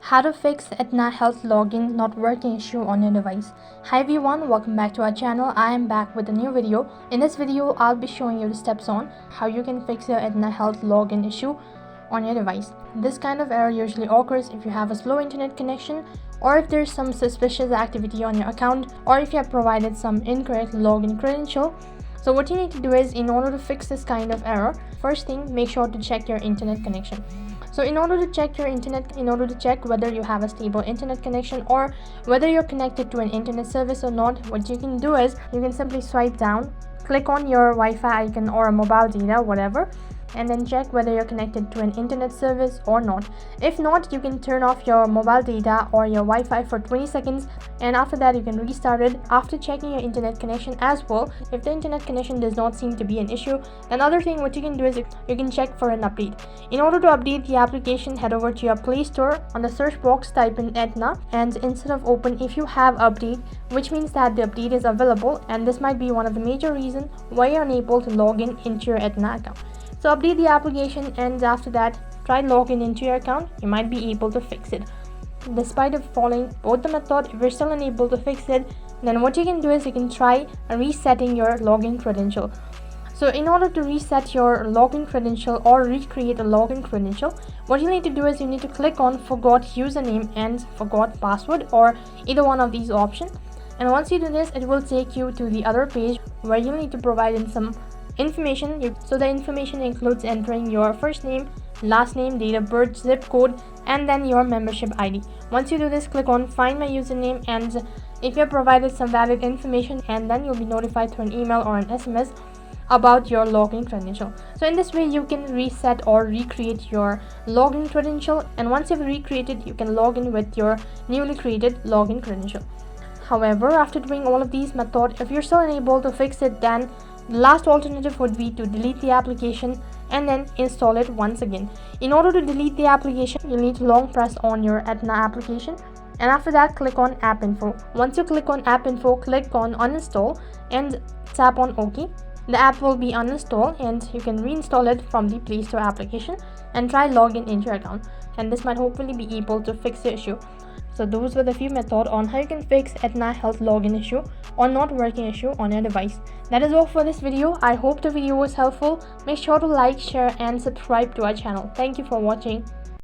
How to fix Aetna Health login not working issue on your device. Hi everyone, welcome back to our channel. I am back with a new video. In this video, I'll be showing you the steps on how you can fix your Aetna Health login issue on your device. This kind of error usually occurs if you have a slow internet connection, or if there's some suspicious activity on your account, or if you have provided some incorrect login credential. So what you need to do is, in order to fix this kind of error, first thing, make sure to check your internet connection. So in order to check whether you have a stable internet connection or whether you're connected to an internet service or not, what you can do is you can simply swipe down, click on your Wi-Fi icon or a mobile data, whatever, and then check whether you're connected to an internet service or not. If not, you can turn off your mobile data or your Wi-Fi for 20 seconds, and after that you can restart it after checking your internet connection as well. If the internet connection does not seem to be an issue, another thing what you can do is you can check for an update. In order to update the application, head over to your Play Store. On the search box, type in Aetna, and instead of open, if you have update, which means that the update is available, and this might be one of the major reasons why you're unable to log in into your Aetna account. So update the application, and after that try login into your account. You might be able to fix it. Despite of following both the method, if you're still unable to fix it, then what you can do is you can try resetting your login credential. So in order to reset your login credential or recreate a login credential, what you need to do is you need to click on forgot username and forgot password, or either one of these options. And once you do this, it will take you to the other page where you need to provide in some information. So the information includes entering your first name, last name, date of birth, zip code, and then your membership ID. Once you do this, click on find my username, and if you have provided some valid information, and then you'll be notified through an email or an SMS about your login credential. So in this way you can reset or recreate your login credential, and once you've recreated, you can log in with your newly created login credential. However, after doing all of these methods, if you're still unable to fix it, then the last alternative would be to delete the application and then install it once again. In order to delete the application, you'll need to long press on your Aetna application, and after that click on app info. Once you click on app info, click on uninstall and tap on OK. The app will be uninstalled, and you can reinstall it from the Play Store application and try login into your account, and this might hopefully be able to fix the issue. So those were the few methods on how you can fix Aetna Health login issue or not working issue on your device. That is all for this video. I hope the video was helpful. Make sure to like, share and subscribe to our channel. Thank you for watching.